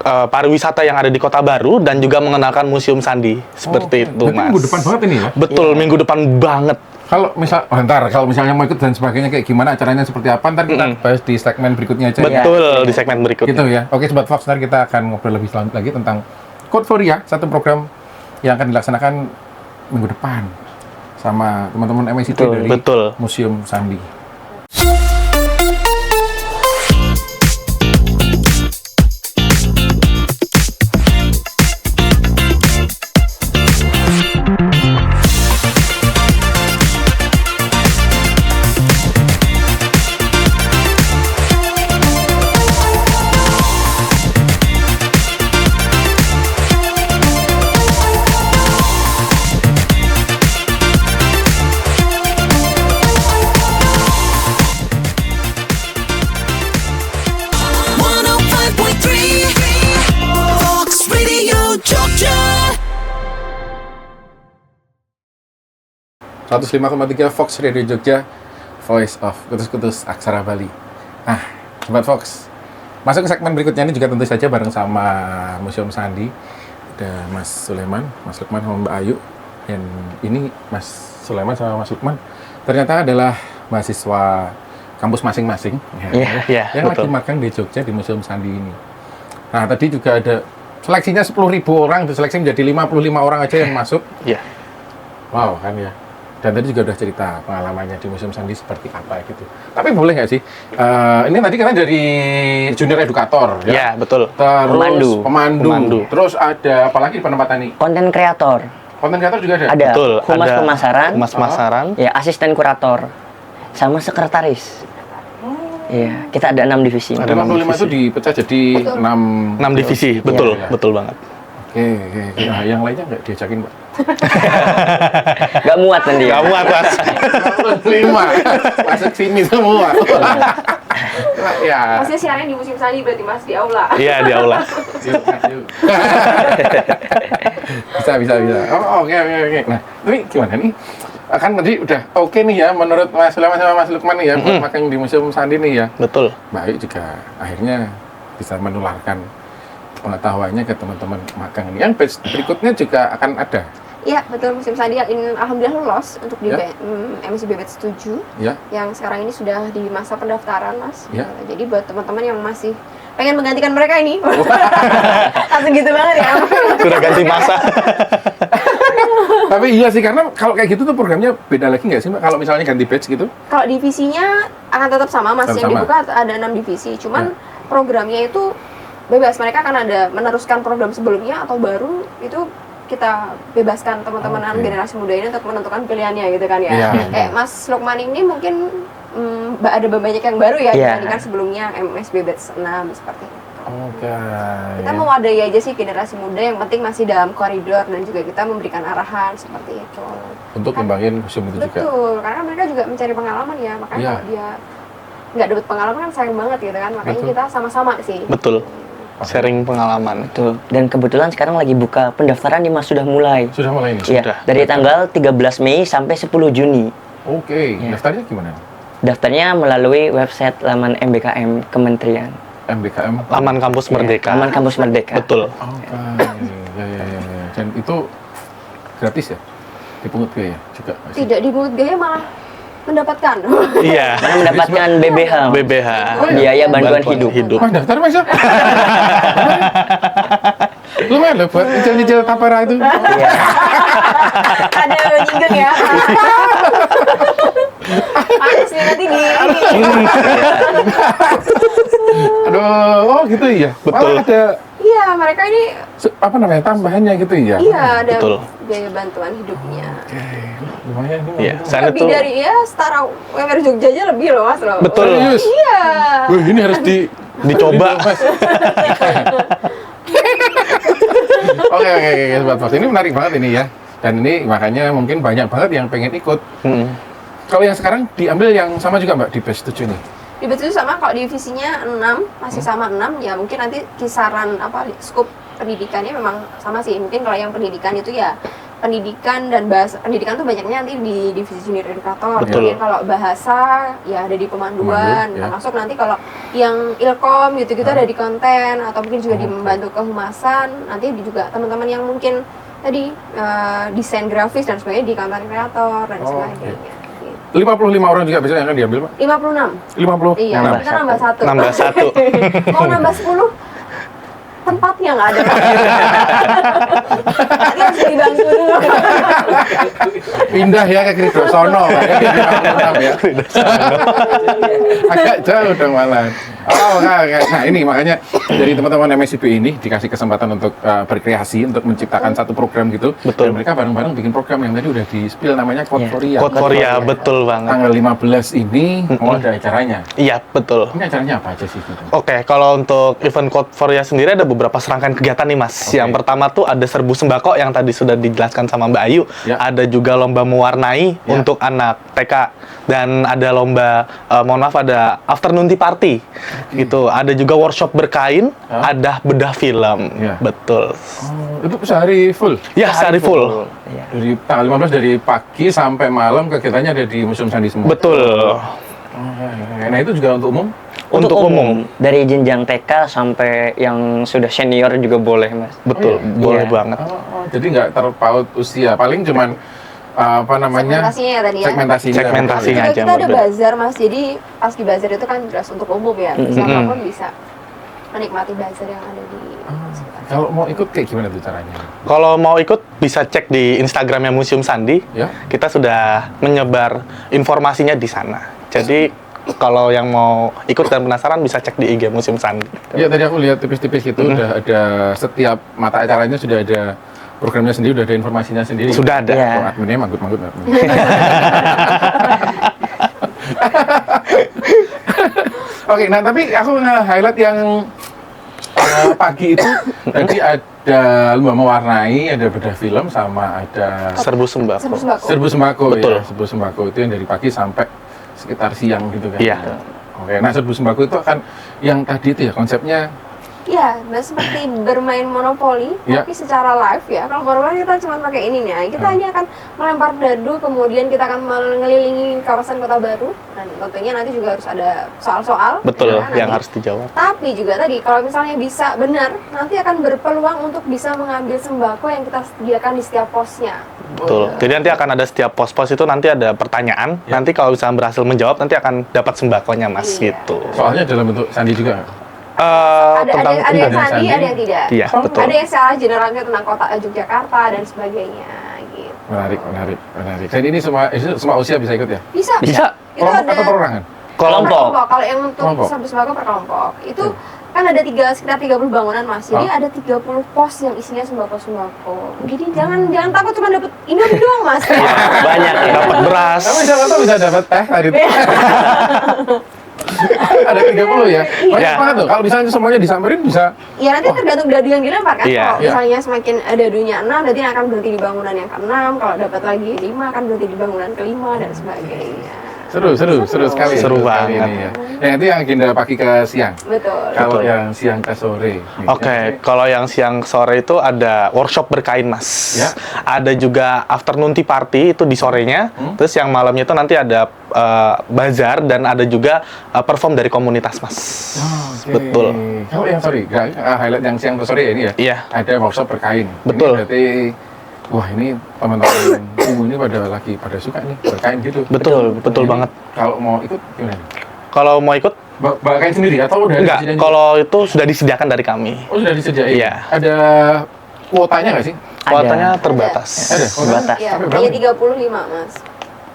Speaker 4: pariwisata yang ada di Kota Baru dan juga mengenalkan Museum Sandi. Seperti itu,
Speaker 1: Berarti
Speaker 4: Mas.
Speaker 1: minggu depan banget ini ya?
Speaker 4: Betul, minggu depan banget.
Speaker 1: Kalau kalau misalnya mau ikut dan sebagainya kayak gimana acaranya seperti apa, ntar kita bahas di segmen berikutnya aja. Ya.
Speaker 4: Betul, di segmen berikutnya.
Speaker 1: Gitu ya. Oke, Sobat Fox, ntar kita akan ngobrol lebih lanjut lagi tentang Codeforia, satu program yang akan dilaksanakan minggu depan sama teman-teman MSIT dari
Speaker 4: betul.
Speaker 1: Museum Sandi.
Speaker 5: Fox Radio Jogja.
Speaker 1: 105,3 Fox Radio Jogja, Voice of Kutus-Kutus Aksara Bali. Sobat Fox, masuk ke segmen berikutnya ini juga tentu saja bareng sama Museum Sandi. Ada Mas Sulaiman, Mas Lukman sama Mbak Ayu. Dan ini Mas Sulaiman sama Mas Lukman ternyata adalah mahasiswa kampus masing-masing
Speaker 4: Iya,
Speaker 1: yang
Speaker 4: betul.
Speaker 1: lagi magang di Jogja di Museum Sandi ini. Nah, tadi juga ada seleksinya 10.000 orang, diseleksi menjadi 55 orang aja yang masuk.
Speaker 4: Iya.
Speaker 1: Wow, kan ya. Dan tadi juga udah cerita pengalamannya di Museum Sandi seperti apa gitu. Tapi boleh nggak sih? Ini tadi kan dari junior edukator, ya?
Speaker 4: Iya, betul.
Speaker 1: Terus
Speaker 3: Pemandu.
Speaker 1: pemandu. Terus ada apa lagi di penempatan ini?
Speaker 3: Konten kreator.
Speaker 1: Konten kreator juga ada?
Speaker 3: Ada
Speaker 4: Betul.
Speaker 3: humas
Speaker 4: Ada
Speaker 3: pemasaran,
Speaker 4: Humas pemasaran.
Speaker 3: ya asisten kurator, sama sekretaris. Iya, kita ada 6 divisi.
Speaker 4: Ada
Speaker 1: 55
Speaker 4: enam
Speaker 1: itu
Speaker 4: divisi.
Speaker 1: dipecah jadi 6
Speaker 4: 6 divisi, betul,
Speaker 1: Iya.
Speaker 4: betul banget.
Speaker 1: Oke. Nah, yang lainnya nggak diajakin, Pak?
Speaker 3: Gak muat nanti ya.
Speaker 4: Kamu atas.
Speaker 1: 55 masuk sini semua. Ya.
Speaker 2: Maksudnya siarannya di Museum Sandi berarti Mas di aula.
Speaker 4: Iya, di aula.
Speaker 1: Yuk. bisa. Oh, oke. Nah, tapi gimana nih? Kan tadi udah oke nih ya menurut Mas Sulaiman sama Mas Lukman nih ya buat magang di Museum Sandi nih ya.
Speaker 4: Betul.
Speaker 1: Baik juga akhirnya bisa menularkan pengetahuannya ke teman-teman magang ini. Yang batch berikutnya juga akan ada.
Speaker 2: Iya, betul. Museum Sandi alhamdulillah lolos untuk di
Speaker 1: Ya.
Speaker 2: MSIB batch 7
Speaker 1: Ya.
Speaker 2: yang sekarang ini sudah di masa pendaftaran, Mas.
Speaker 1: Ya.
Speaker 2: Jadi buat teman-teman yang masih pengen menggantikan mereka ini. Langsung gitu banget ya.
Speaker 4: Sudah ganti masa.
Speaker 1: Tapi iya sih karena kalau kayak gitu tuh programnya beda lagi nggak sih Mbak? Kalau misalnya ganti batch gitu?
Speaker 2: Kalau divisinya akan tetap sama, Mas.
Speaker 1: Tetap
Speaker 2: Yang
Speaker 1: sama.
Speaker 2: dibuka ada 6 divisi. Cuman programnya itu bebas. Mereka akan ada meneruskan program sebelumnya atau baru itu kita bebaskan teman-teman
Speaker 1: Oke.
Speaker 2: generasi muda ini untuk menentukan pilihannya gitu kan ya.
Speaker 1: Iya.
Speaker 2: Mas Lukman ini mungkin ada banyak yang baru ya
Speaker 3: Iya.
Speaker 2: dibandingkan sebelumnya MSB batch 6 seperti itu.
Speaker 1: Oke.
Speaker 2: Kita mewadai aja sih generasi muda, yang penting masih dalam koridor dan juga kita memberikan arahan seperti itu.
Speaker 1: Untuk ngembangin museum itu juga.
Speaker 2: Betul, karena mereka juga mencari pengalaman ya, makanya
Speaker 1: Iya.
Speaker 2: kalau dia nggak dapat pengalaman kan sayang banget gitu kan, makanya
Speaker 1: Betul.
Speaker 2: kita sama-sama sih.
Speaker 4: Betul. Sharing pengalaman.
Speaker 3: Betul. Dan kebetulan sekarang lagi buka pendaftaran nih Mas, sudah mulai.
Speaker 1: Sudah mulai nih?
Speaker 3: Iya,
Speaker 4: Sudah.
Speaker 3: dari tanggal 13 Mei sampai 10 Juni.
Speaker 1: Oke.
Speaker 3: Iya.
Speaker 1: Daftarnya gimana?
Speaker 3: Daftarnya melalui website laman MBKM Kementerian.
Speaker 1: MBKM.
Speaker 4: Laman Kampus
Speaker 3: Iya,
Speaker 4: Merdeka.
Speaker 3: Laman Kampus Merdeka.
Speaker 4: Betul.
Speaker 1: Oke. Ya. Dan itu gratis ya? Dipungut biaya juga? nggak sih?
Speaker 2: Tidak dipungut biaya, malah mendapatkan.
Speaker 4: Iya.
Speaker 3: Karena mendapatkan BBH.
Speaker 4: BBH.
Speaker 3: Biaya bantuan hidup.
Speaker 1: Mas daftar Mas ya? Lumayan loh buat nyicil-nyicil tapera itu.
Speaker 3: Iya.
Speaker 2: Ada nyinggung ya. Panas nih nanti di ini.
Speaker 1: Aduh, oh gitu ya?
Speaker 4: Betul.
Speaker 1: Malah ada,
Speaker 2: Iya, mereka ini
Speaker 1: apa namanya, tambahannya gitu ya?
Speaker 2: iya ada
Speaker 4: Betul.
Speaker 2: biaya bantuan hidupnya.
Speaker 1: Oke, lumayan nih.
Speaker 4: Iya. Sana
Speaker 2: Lebih
Speaker 4: tuh.
Speaker 2: dari ya setara UMR Jogja aja lebih loh Mas loh.
Speaker 4: Betul.
Speaker 1: Serius?
Speaker 2: Iya.
Speaker 1: Wih, ini harus
Speaker 4: Dicoba.
Speaker 1: Oke, Sobat Fox. Ini menarik banget ini ya. Dan ini makanya mungkin banyak banget yang pengen ikut. Kalau yang sekarang diambil yang sama juga Mbak di batch 7 nih?
Speaker 2: Di batch itu sama, kalau divisinya 6 masih sama 6 ya, mungkin nanti kisaran apa skop pendidikannya memang sama sih. Mungkin kalau yang pendidikan itu ya pendidikan dan bahasa pendidikan tuh banyaknya nanti di divisi junior edukator.
Speaker 4: Betul.
Speaker 2: Kemudian kalau bahasa ya ada di pemanduan,
Speaker 1: Pemandu, ya.
Speaker 2: termasuk nanti kalau yang ilkom gitu-gitu ada di konten atau mungkin juga membantu kehumasan. Nanti juga teman-teman yang mungkin tadi desain grafis dan sebagainya di content creator dan sebagainya. Gitu.
Speaker 1: 55 orang juga bisa yang diambil, Pak?
Speaker 2: 56.
Speaker 1: 50?
Speaker 2: Iya,
Speaker 1: Nambah.
Speaker 2: kita nambah satu.
Speaker 4: Nambah satu.
Speaker 2: Mau nambah 10? Tempatnya nggak ada. Nanti harus dibantu dulu.
Speaker 1: Pindah ya ke Krido Sono, Pak, ya, di 56 ya. Agak jauh dong malah. Oh, nah ini makanya dari teman-teman MSIP ini dikasih kesempatan untuk berkreasi, untuk menciptakan satu program gitu.
Speaker 4: Betul.
Speaker 1: Dan mereka bareng-bareng bikin program yang tadi udah di-spill namanya Code
Speaker 3: Iya.
Speaker 1: for Ria.
Speaker 4: Code for Ria, betul banget.
Speaker 1: Tanggal 15 ini mau ada acaranya.
Speaker 4: Iya, betul.
Speaker 1: Ini acaranya apa aja sih gitu?
Speaker 4: Oke, kalau untuk event Code for Ria sendiri ada beberapa serangkaian kegiatan nih, Mas.
Speaker 1: Oke.
Speaker 4: Yang pertama tuh ada serbu sembako yang tadi sudah dijelaskan sama Mbak Ayu.
Speaker 1: Ya.
Speaker 4: Ada juga lomba mewarnai
Speaker 1: Ya.
Speaker 4: untuk anak TK. Dan ada lomba, mohon maaf, ada afternoon tea party. Gitu. Ada juga workshop berkain,
Speaker 1: Ya.
Speaker 4: ada bedah film.
Speaker 1: Ya.
Speaker 4: Betul.
Speaker 1: Oh, itu sehari full?
Speaker 4: Ya, sehari full.
Speaker 3: Iya.
Speaker 1: Dari tanggal 15 dari pagi sampai malam kegiatannya ada di Museum Sandi semua?
Speaker 4: Betul.
Speaker 1: Oh, nah itu juga untuk umum?
Speaker 4: Untuk umum.
Speaker 3: Dari jenjang TK sampai yang sudah senior juga boleh, Mas.
Speaker 4: Betul, boleh
Speaker 3: Iya.
Speaker 4: banget.
Speaker 1: Jadi nggak terpaut usia, paling cuman apa namanya?
Speaker 2: Segmentasinya ya tadi ya.
Speaker 1: Segmentasinya.
Speaker 4: Segmentasinya.
Speaker 2: Juga
Speaker 4: aja,
Speaker 2: kita ada
Speaker 4: betul.
Speaker 2: bazar Mas, jadi pas di bazar itu kan jelas untuk umum ya, siapapun bisa menikmati bazar yang ada di sekitar.
Speaker 1: Kalau mau ikut kayak gimana tuh caranya?
Speaker 4: Kalau mau ikut bisa cek di Instagramnya Museum Sandi.
Speaker 1: Ya.
Speaker 4: Kita sudah menyebar informasinya di sana. Jadi kalau yang mau ikut dan penasaran bisa cek di IG Museum Sandi.
Speaker 1: Ya tadi aku lihat tipis-tipis itu udah ada setiap mata acaranya sudah ada programnya sendiri, udah ada informasinya sendiri.
Speaker 4: Sudah ada.
Speaker 3: Iya.
Speaker 1: Oh, adminnya manggut-manggut. Oke, nah tapi aku nge-highlight yang pagi itu tadi ada lomba mewarnai, ada bedah film, sama ada
Speaker 4: Serbu sembako.
Speaker 2: Serbu sembako.
Speaker 1: serbu sembako.
Speaker 4: Betul.
Speaker 1: Ya, serbu sembako itu yang dari pagi sampai sekitar siang gitu kan.
Speaker 4: Iya.
Speaker 1: Oke, nah serbu sembako itu akan yang tadi itu ya konsepnya.
Speaker 2: Iya, nah seperti bermain monopoli,
Speaker 1: Ya.
Speaker 2: tapi secara live ya. Kalau monopoli kita cuma pakai ini nih, kita hanya akan melempar dadu, kemudian kita akan mengelilingi kawasan kota baru, dan tentunya nanti juga harus ada soal-soal.
Speaker 4: Betul,
Speaker 2: ya,
Speaker 4: yang
Speaker 2: nanti.
Speaker 4: harus dijawab.
Speaker 2: Tapi juga tadi, kalau misalnya bisa benar, nanti akan berpeluang untuk bisa mengambil sembako yang kita sediakan di setiap posnya.
Speaker 4: Betul. Jadi nanti akan ada setiap pos-pos itu nanti ada pertanyaan.
Speaker 1: Ya.
Speaker 4: Nanti kalau misalnya berhasil menjawab nanti akan dapat sembakonya, Mas.
Speaker 2: Iya.
Speaker 4: Gitu.
Speaker 1: Soalnya dalam bentuk sandi juga.
Speaker 2: Ada yang
Speaker 1: ada
Speaker 2: sandi,
Speaker 1: sandi.
Speaker 2: ada yang tidak.
Speaker 4: Iya,
Speaker 1: Oh,
Speaker 4: betul.
Speaker 2: Ada yang secara generalnya tentang kota Yogyakarta dan sebagainya gitu.
Speaker 1: Menarik. Dan ini semua usia bisa ikut ya?
Speaker 2: Bisa.
Speaker 3: Bisa.
Speaker 2: Itu
Speaker 1: Kelompok
Speaker 2: ada
Speaker 1: atau perorangan?
Speaker 3: Kelompok.
Speaker 2: Kalau yang untuk
Speaker 1: Kelompok.
Speaker 2: serbu sembako per kelompok itu kan ada sekitar 30 bangunan Mas. Jadi
Speaker 1: Oh.
Speaker 2: ada 30 pos yang isinya sembako-sembako. Jadi jangan takut cuma dapet Indomie doang Mas.
Speaker 3: Banyak ya.
Speaker 4: Dapat beras.
Speaker 1: Tapi siapa tahu bisa dapat teh tadi. Ada 30 ya? Banyak
Speaker 4: Iya.
Speaker 1: banget tuh. Kalau misalnya semuanya disamperin bisa.
Speaker 2: Ya nanti tergantung dadu yang dilempar kan.
Speaker 4: Iya.
Speaker 2: Kalau
Speaker 1: Iya.
Speaker 2: misalnya semakin dadunya 6 berarti akan berhenti di bangunan yang ke-6. Kalau dapat lagi 5 akan berhenti di bangunan ke-5 dan sebagainya.
Speaker 1: Seru sekali.
Speaker 4: Seru
Speaker 1: sekali
Speaker 4: banget.
Speaker 1: ini ya. Yang itu yang agenda pagi ke siang.
Speaker 2: Betul.
Speaker 1: Kalau
Speaker 4: Betul.
Speaker 1: yang siang ke sore. nih.
Speaker 4: Oke, kalau yang siang sore itu ada workshop berkain, Mas.
Speaker 1: Ya.
Speaker 4: Ada juga afternoon tea party itu di sorenya. Terus yang malamnya itu nanti ada bazar dan ada juga perform dari komunitas, Mas.
Speaker 1: Oke.
Speaker 4: Betul.
Speaker 1: Kalau yang sorry, highlight yang siang ke sore ya ini ya?
Speaker 4: Iya.
Speaker 1: Ada workshop berkain.
Speaker 4: Betul.
Speaker 1: Ini berarti, wah ini teman-teman ungu ini pada suka nih berkain gitu.
Speaker 4: Betul
Speaker 1: Jadi,
Speaker 4: banget.
Speaker 1: Kalau mau ikut gimana?
Speaker 4: Kalau mau ikut
Speaker 1: Bawa kain sendiri atau udah
Speaker 4: enggak,
Speaker 1: disediain?
Speaker 4: kalau itu sudah disediakan dari kami.
Speaker 1: Oh sudah disediain?
Speaker 4: Iya.
Speaker 1: Ada kuotanya nggak sih?
Speaker 4: Kuotanya terbatas.
Speaker 1: Ada?
Speaker 3: Terbatas.
Speaker 2: Ya,
Speaker 1: Sampai berapa?
Speaker 2: hanya 35 Mas.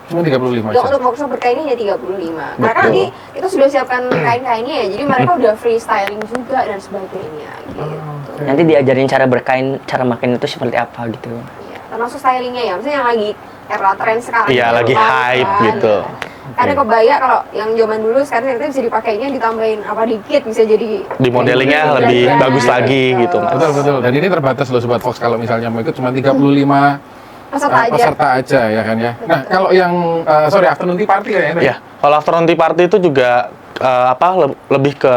Speaker 1: Cuma 35
Speaker 2: Ya,
Speaker 1: aja?
Speaker 2: untuk workshop berkainnya hanya 35. Karena
Speaker 1: Betul.
Speaker 2: nanti kita sudah siapkan kain-kainnya ya. Jadi mereka udah freestyling juga dan sebagainya gitu.
Speaker 3: Nanti diajarin cara berkain, cara makin itu seperti apa gitu.
Speaker 2: Iya, termasuk stylingnya ya. Maksudnya yang lagi era tren sekarang.
Speaker 4: Iya,
Speaker 2: gitu
Speaker 4: lagi
Speaker 2: kan,
Speaker 4: hype
Speaker 2: kan.
Speaker 4: gitu.
Speaker 2: Ada kebaya kalau yang zaman dulu sekarang ternyata bisa dipakainya ditambahin apa dikit bisa jadi
Speaker 4: Di modelingnya
Speaker 2: Iya,
Speaker 4: lebih
Speaker 2: iya,
Speaker 4: bagus
Speaker 2: iya,
Speaker 4: lagi
Speaker 2: betul.
Speaker 4: gitu, Mas.
Speaker 1: Betul. Dan ini terbatas loh Sobat Fox kalau misalnya mau ikut cuma 35
Speaker 2: peserta aja.
Speaker 1: peserta aja ya kan ya. Nah kalau yang afternoon tea party kayaknya.
Speaker 4: Ya, kalau afternoon tea party itu juga lebih ke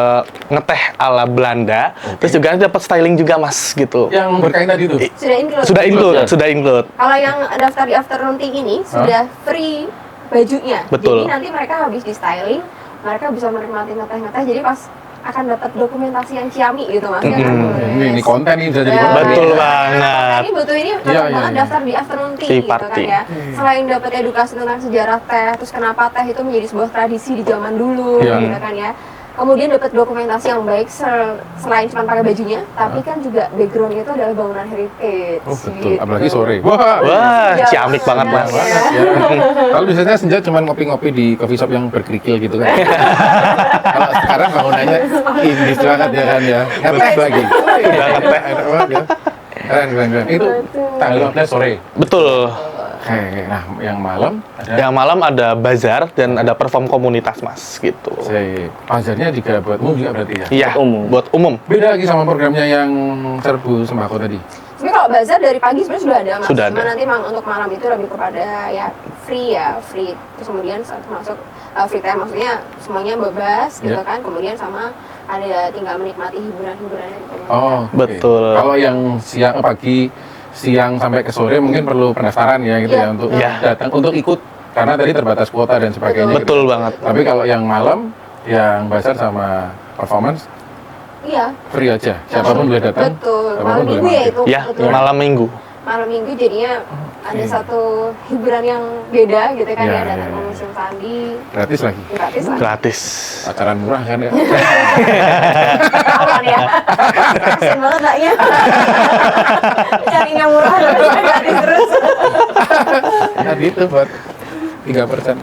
Speaker 4: ngeteh ala Belanda. Terus juga nanti dapat styling juga Mas gitu.
Speaker 1: Yang berkain tadi tuh.
Speaker 2: Sudah include.
Speaker 4: Sudah include.
Speaker 2: Kalau yang daftar di afternoon tea ini sudah free bajunya.
Speaker 4: Betul.
Speaker 2: Jadi nanti mereka habis di styling, mereka bisa menikmati ngeteh-ngeteh. Jadi pas akan dapat dokumentasi yang ciami gitu Mas. Ya kan?
Speaker 1: Ini konten ini bisa jadi
Speaker 2: Ya,
Speaker 1: konten.
Speaker 4: Betul
Speaker 1: ya.
Speaker 4: banget.
Speaker 2: Ini butuh ini cocok
Speaker 1: Iya,
Speaker 2: banget
Speaker 1: iya.
Speaker 2: daftar di afternoon tea
Speaker 4: Tea
Speaker 2: gitu kan
Speaker 4: party.
Speaker 2: ya. Selain dapat edukasi tentang sejarah teh, terus kenapa teh itu menjadi sebuah tradisi di zaman dulu
Speaker 1: Iya.
Speaker 2: gitu kan ya. Kemudian dapat dokumentasi yang baik selain cuma pakai bajunya, tapi kan juga backgroundnya itu adalah bangunan heritage.
Speaker 1: Oh betul,
Speaker 2: gitu.
Speaker 1: apalagi sore. Wah,
Speaker 4: Wah,
Speaker 2: Iya,
Speaker 4: ciamik banget
Speaker 2: iya,
Speaker 4: Mas.
Speaker 2: iya.
Speaker 1: ya. Kalau biasanya senja cuma ngopi-ngopi di coffee shop yang berkerikil gitu kan. Kalau sekarang bangunannya indis banget ya kan ya. Ngeteh lagi. Udah ngeteh enak banget ya. Keren. Itu tanggal 15 sore.
Speaker 4: Betul.
Speaker 1: Oke, nah yang malam ada
Speaker 4: Yang malam ada bazar dan ada perform komunitas Mas gitu.
Speaker 1: bazarnya juga buat umum juga berarti ya.
Speaker 4: Iya, buat umum.
Speaker 1: Beda lagi sama programnya yang serbu sembako tadi.
Speaker 2: Sebenarnya kalau bazar dari pagi sebenarnya sudah ada Mas.
Speaker 4: Sudah
Speaker 2: Cuma
Speaker 4: ada.
Speaker 2: nanti untuk malam itu lebih kepada free. Terus kemudian saat masuk free time maksudnya semuanya bebas gitu
Speaker 1: Ya.
Speaker 2: kan. Kemudian sama ada tinggal menikmati hiburan-hiburannya gitu.
Speaker 1: Oh, oke.
Speaker 4: Betul.
Speaker 1: Kalau yang pagi, siang sampai ke sore mungkin perlu pendaftaran ya gitu
Speaker 2: Iya.
Speaker 1: ya untuk
Speaker 4: Iya.
Speaker 1: datang untuk ikut karena tadi terbatas kuota dan sebagainya.
Speaker 4: Betul
Speaker 1: gitu.
Speaker 4: banget.
Speaker 1: Tapi kalau yang malam, yang bazar sama performance
Speaker 2: Iya.
Speaker 1: free aja. Siapapun boleh datang.
Speaker 2: Betul.
Speaker 1: siapapun
Speaker 2: Malam
Speaker 1: boleh
Speaker 2: minggu ya
Speaker 1: mampir.
Speaker 2: itu.
Speaker 4: Ya,
Speaker 2: Betul.
Speaker 4: malam minggu.
Speaker 2: Malam minggu jadinya ada satu hiburan yang beda gitu kan
Speaker 1: Iya,
Speaker 2: ya, datang
Speaker 1: iya,
Speaker 2: ke
Speaker 1: iya.
Speaker 2: Museum Sandi
Speaker 1: Gratis lagi.
Speaker 2: gratis lah.
Speaker 4: Gratis.
Speaker 1: Pacaran murah kan ya.
Speaker 2: Aman ya. Kasian banget mbaknya. Cari yang murah gratis terus.
Speaker 1: Tadi itu buat 3%.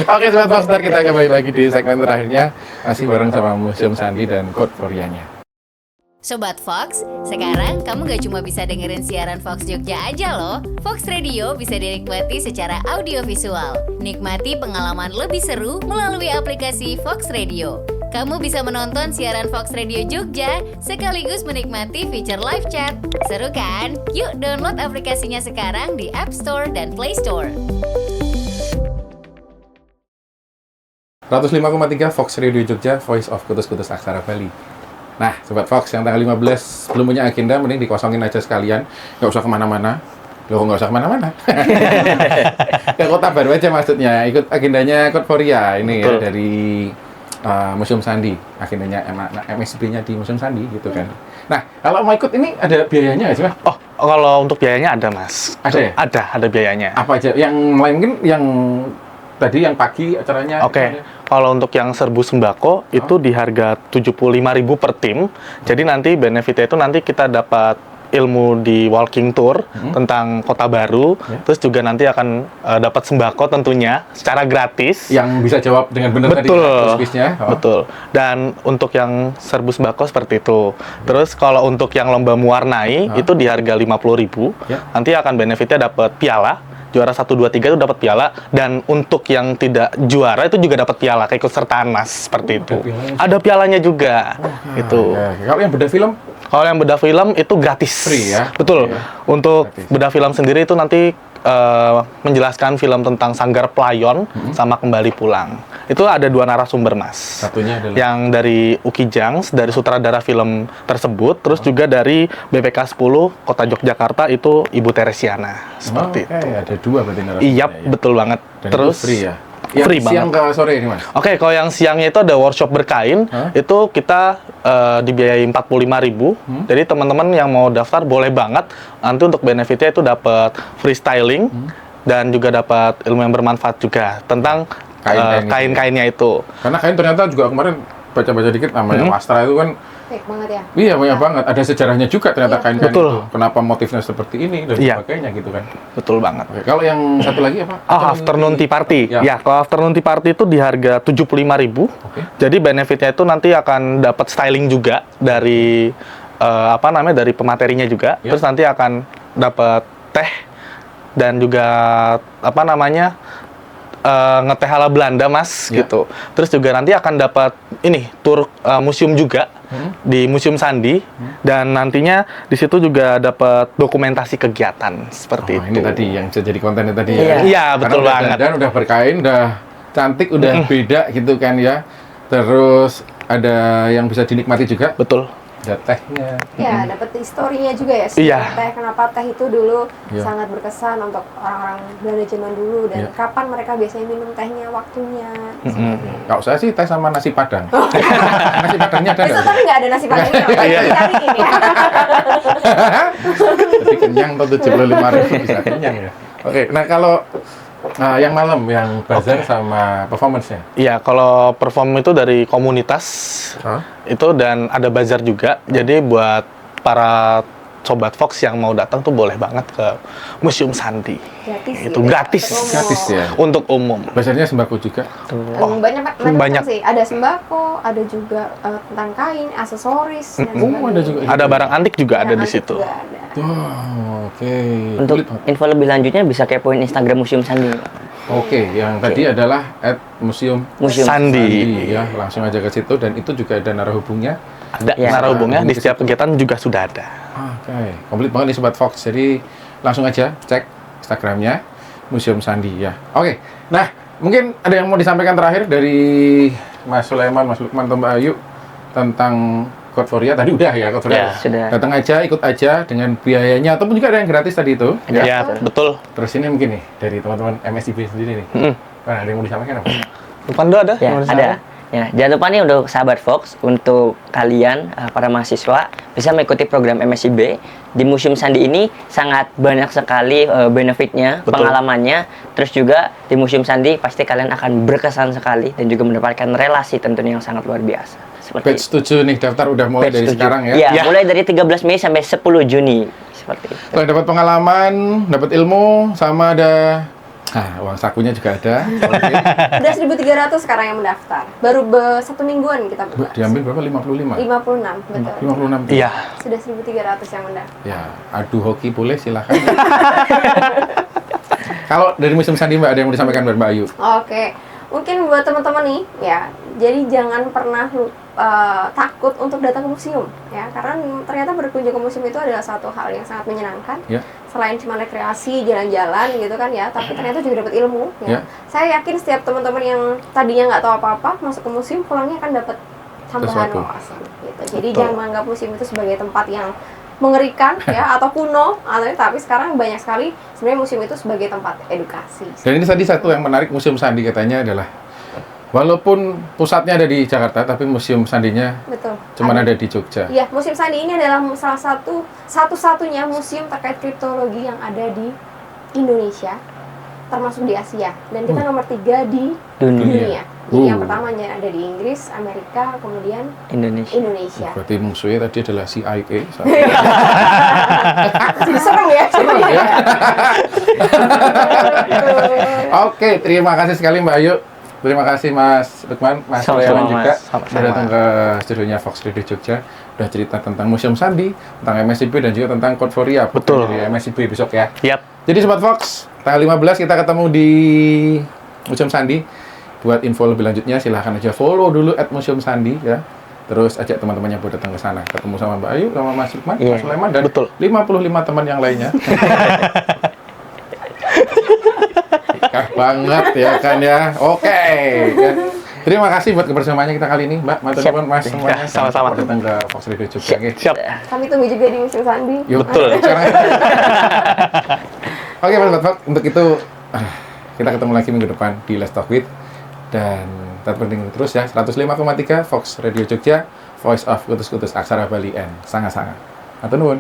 Speaker 1: Oke, Sobat Fox, ntar kita kembali lagi di segmen terakhirnya. Masih bareng sama Museum Sandi dan Code Forianya.
Speaker 6: Sobat Fox, sekarang kamu gak cuma bisa dengerin siaran Fox Jogja aja loh. Fox Radio bisa dinikmati secara audiovisual. Nikmati pengalaman lebih seru melalui aplikasi Fox Radio. Kamu bisa menonton siaran Fox Radio Jogja sekaligus menikmati fitur live chat. Seru kan? Yuk download aplikasinya sekarang di App Store dan Play Store.
Speaker 1: 105,3 Fox Radio Jogja, Voice of Kutus-Kutus Aksara Bali. Nah, Sobat Fox, yang tanggal 15 belum punya agenda, mending dikosongin aja sekalian. Nggak usah kemana-mana. Loh, nggak usah kemana-mana. Ke kota baru aja maksudnya. Ikut agendanya Code Foria. Ini ya,
Speaker 4: Betul.
Speaker 1: dari Museum Sandi. Agendanya MSB-nya di Museum Sandi, gitu kan. Nah, kalau mau ikut ini ada biayanya nggak sih, Mas?
Speaker 4: Oh, kalau untuk biayanya ada Mas.
Speaker 1: Ada ya?
Speaker 4: Ada biayanya.
Speaker 1: Apa aja? Yang lain mungkin yang tadi yang pagi acaranya.
Speaker 4: Oke, kalau untuk yang serbu sembako itu di harga 75.000 per tim. Jadi nanti benefitnya itu nanti kita dapat ilmu di walking tour tentang kota baru, terus juga nanti akan dapat sembako tentunya secara gratis.
Speaker 1: Yang bisa jawab dengan benar tadi
Speaker 4: Betul,
Speaker 1: kuisnya.
Speaker 4: betul. Dan untuk yang serbu sembako seperti itu. Terus kalau untuk yang lomba mewarnai itu di harga 50.000.
Speaker 1: Ya.
Speaker 4: Nanti akan benefitnya dapat piala. Juara 1, 2, 3 itu dapat piala, dan untuk yang tidak juara itu juga dapat piala, keikutsertaan Mas, seperti itu.
Speaker 1: pialanya.
Speaker 4: Ada pialanya juga, gitu.
Speaker 1: Ya, kalau yang beda film,
Speaker 4: Kalau yang bedah film itu gratis.
Speaker 1: Free ya?
Speaker 4: Betul.
Speaker 1: Iya.
Speaker 4: Untuk
Speaker 1: Gratis.
Speaker 4: bedah film sendiri itu nanti menjelaskan film tentang Sanggar Playon sama Kembali Pulang. Itu ada 2 narasumber, Mas.
Speaker 1: satunya adalah
Speaker 4: Yang dari Uki Jangs, dari sutradara film tersebut, terus juga dari BPK 10 Kota Yogyakarta itu Ibu Teresiana. Seperti itu.
Speaker 1: ada 2 berarti narasumbernya.
Speaker 4: Iya,
Speaker 1: ya.
Speaker 4: betul banget.
Speaker 1: Dan
Speaker 4: Terus
Speaker 1: itu free ya. Yang
Speaker 4: free
Speaker 1: siang
Speaker 4: banget.
Speaker 1: ke sore ini, Mas.
Speaker 4: Oke, kalau yang siangnya itu ada workshop berkain,
Speaker 1: Hah?
Speaker 4: itu kita dibiayai 45.000. Jadi teman-teman yang mau daftar boleh banget. Nanti untuk benefitnya itu dapat freestyling dan juga dapat ilmu yang bermanfaat juga tentang
Speaker 1: Kain-kain itu.
Speaker 4: kain-kainnya itu.
Speaker 1: Karena kain ternyata juga kemarin baca-baca dikit namanya Wastra itu kan
Speaker 2: Baik banget ya.
Speaker 1: iya banyak banget. Ada sejarahnya juga ternyata
Speaker 2: Iya.
Speaker 1: kain-kain
Speaker 4: Betul.
Speaker 1: itu. Kenapa motifnya seperti ini dan
Speaker 4: Iya.
Speaker 1: sebagainya gitu kan.
Speaker 4: Betul banget.
Speaker 1: Oke, kalau yang satu lagi apa?
Speaker 4: Oh, afternoon tea party.
Speaker 1: Ya.
Speaker 4: Ya, kalau afternoon tea party itu di harga 75.000.
Speaker 1: Oke.
Speaker 4: Jadi benefitnya itu nanti akan dapat styling juga dari dari pematerinya juga.
Speaker 1: Ya.
Speaker 4: Terus nanti akan dapat teh dan juga ngeteh ala Belanda, Mas,
Speaker 1: Ya.
Speaker 4: gitu. Terus juga nanti akan dapat ini tur museum juga di Museum Sandi, dan nantinya di situ juga dapat dokumentasi kegiatan seperti
Speaker 1: Oh,
Speaker 4: itu.
Speaker 1: ini tadi yang bisa jadi kontennya tadi
Speaker 4: Iya.
Speaker 1: ya.
Speaker 4: Iya,
Speaker 1: Karena
Speaker 4: betul
Speaker 1: udah
Speaker 4: banget.
Speaker 1: Dan udah berkain, udah cantik, udah beda gitu kan ya. Terus ada yang bisa dinikmati juga,
Speaker 4: Betul.
Speaker 1: ada tehnya.
Speaker 2: Ya, dapat historinya juga ya.
Speaker 4: Iya.
Speaker 2: Teh, kenapa teh itu dulu
Speaker 1: Iya.
Speaker 2: sangat berkesan untuk orang-orang Belanda zaman dulu dan
Speaker 1: Iya.
Speaker 2: kapan mereka biasanya minum tehnya, waktunya. seperti itu.
Speaker 1: Kalau saya sih teh sama nasi padang. Nasi padangnya ada
Speaker 2: Besok
Speaker 1: nggak?
Speaker 2: tapi nggak ada nasi padangnya,
Speaker 1: Iya.
Speaker 2: cariin ya.
Speaker 1: Jadi kenyang tuh 75.000 bisa kenyang ya. Oke, nah kalau yang malam, yang bazar sama performance-nya.
Speaker 4: Iya, kalau perform itu dari komunitas
Speaker 1: Hah?
Speaker 4: itu dan ada bazar juga. Jadi buat para sobat Fox yang mau datang tuh boleh banget ke Museum Sandi.
Speaker 2: Gratis
Speaker 4: Itu
Speaker 2: gitu ya,
Speaker 4: gratis.
Speaker 2: untuk umum.
Speaker 1: Gratis ya.
Speaker 4: Untuk umum.
Speaker 1: Bazarnya sembako juga.
Speaker 2: Banyak
Speaker 4: banyak.
Speaker 2: sih. Ada sembako, ada juga tentang kain, aksesoris dan
Speaker 1: Oh, ada
Speaker 2: sebagainya.
Speaker 1: juga.
Speaker 4: Ada barang antik juga ada di
Speaker 2: Antik
Speaker 4: situ.
Speaker 2: juga ada.
Speaker 1: Oh, oke.
Speaker 3: Untuk
Speaker 1: Kulit, Pak.
Speaker 3: info lebih lanjutnya bisa kepoin Instagram Museum Sandi.
Speaker 1: Oke, yang tadi adalah @museum
Speaker 3: Museum
Speaker 4: Sandi.
Speaker 1: ya, langsung aja ke situ dan itu juga ada naruh hubungnya.
Speaker 4: Ada
Speaker 3: Ya.
Speaker 4: narahubungnya di setiap kegiatan juga sudah ada.
Speaker 1: Oke, komplit banget nih Sobat Fox. Jadi langsung aja cek Instagramnya Museum Sandi ya. Oke, nah mungkin ada yang mau disampaikan terakhir dari Mas Sulaiman, Mas Lukman, atau Mbak Ayu tentang Code4ia. Tadi udah ya Code4ia.
Speaker 4: Ya,
Speaker 3: sudah.
Speaker 1: Datang aja, ikut aja dengan biayanya ataupun juga ada yang gratis tadi itu.
Speaker 4: Ya, betul.
Speaker 1: Terus ini mungkin nih dari teman-teman MSIB sendiri nih.
Speaker 4: Mm.
Speaker 1: Nah, ada yang mau disampaikan apa?
Speaker 4: Lukmando ada?
Speaker 3: Ya,
Speaker 4: yang mau
Speaker 3: ada.
Speaker 4: disampaikan?
Speaker 3: Ya, jangan lupa nih untuk sahabat Fox, untuk kalian para mahasiswa bisa mengikuti program MSIB. Di Museum Sandi ini sangat banyak sekali benefitnya,
Speaker 4: Betul.
Speaker 3: pengalamannya. Terus juga di Museum Sandi pasti kalian akan berkesan sekali dan juga mendapatkan relasi tentunya yang sangat luar biasa. Seperti
Speaker 1: Batch 7 nih, daftar udah mulai
Speaker 3: Batch
Speaker 1: dari
Speaker 3: 7.
Speaker 1: sekarang ya.
Speaker 3: Iya,
Speaker 4: Ya.
Speaker 3: mulai dari 13 Mei sampai 10 Juni. Seperti itu.
Speaker 1: Selain dapat pengalaman, dapat ilmu, sama ada uang sakunya juga ada. Oke.
Speaker 2: Udah 1.300 sekarang yang mendaftar. Baru 1 mingguan kita
Speaker 1: Bu,
Speaker 2: buka.
Speaker 1: diambil berapa? 55?
Speaker 2: 56, betul.
Speaker 1: 56.
Speaker 4: Iya.
Speaker 2: Sudah 1.300 yang mendaftar.
Speaker 1: Ya, adu hoki boleh silahkan. Kalau dari Museum Sandi Mbak, ada yang mau disampaikan buat Mbak Ayu?
Speaker 2: Oke, mungkin buat teman-teman nih, ya, jadi jangan pernah takut untuk datang ke museum, ya, karena ternyata berkunjung ke museum itu adalah satu hal yang sangat menyenangkan.
Speaker 1: Ya.
Speaker 2: Selain cuma rekreasi, jalan-jalan gitu kan ya, tapi ternyata juga dapat ilmu. Ya.
Speaker 1: Ya.
Speaker 2: Saya yakin setiap teman-teman yang tadinya nggak tahu apa-apa masuk ke museum, pulangnya akan dapat tambahan
Speaker 1: Sesuatu.
Speaker 2: wawasan. Gitu. Jadi
Speaker 1: Betul.
Speaker 2: jangan menganggap museum itu sebagai tempat yang mengerikan ya atau kuno, tapi sekarang banyak sekali sebenarnya museum itu sebagai tempat edukasi.
Speaker 1: Dan ini tadi satu yang menarik Museum Sandi katanya adalah walaupun pusatnya ada di Jakarta, tapi Museum Sandinya
Speaker 2: Betul.
Speaker 1: cuma ada di Jogja.
Speaker 2: Iya, Museum Sandi ini adalah salah satu-satunya museum terkait kriptologi yang ada di Indonesia, termasuk di Asia. Dan kita nomor 3 di dunia. Jadi yang pertamanya ada di Inggris, Amerika, kemudian
Speaker 3: Indonesia.
Speaker 2: Indonesia.
Speaker 1: Berarti musuhnya tadi adalah CIA.
Speaker 2: Jadi serem ya.
Speaker 1: Ya. Oke, terima kasih sekali Mbak Ayu. Terima kasih Mas Lukman, Mas
Speaker 3: Sama-sama,
Speaker 1: Sulaiman
Speaker 3: Mas.
Speaker 1: juga
Speaker 4: Sama-sama.
Speaker 1: sudah datang ke studionya Fox Radio Jogja. Udah cerita tentang Museum Sandi, tentang MSIB dan juga tentang Code4ia.
Speaker 4: Betul.
Speaker 1: Dari MSIB besok ya.
Speaker 4: Yap.
Speaker 1: Jadi Sobat Fox, tanggal 15 kita ketemu di Museum Sandi. Buat info lebih lanjutnya silahkan aja follow dulu @Museum Sandi ya. Terus ajak teman-temannya buat datang ke sana. Ketemu sama Mbak Ayu, sama Mas Lukman,
Speaker 3: Iya.
Speaker 1: Mas Sulaiman dan
Speaker 4: Betul.
Speaker 1: 55 teman yang lainnya. Kah banget ya kan ya. Oke. Ya. Terima kasih buat kebersamaannya kita kali ini, Mbak. Matur nuwun Mas semuanya.
Speaker 4: Ya, sama-sama.
Speaker 1: Datang ke Fox Radio Jogja. Oke.
Speaker 4: Siap.
Speaker 2: Kami tunggu juga di Museum Sandi.
Speaker 1: Yuk,
Speaker 4: Betul.
Speaker 1: sekarang. Oke, Mas Fox, untuk itu kita ketemu lagi minggu depan di Let's Talk With. Dan tetap penting terus ya, 105,3 Fox Radio Jogja, Voice of Kutus-Kutus Aksara Bali and Sanga-Sanga. Matur nuwun.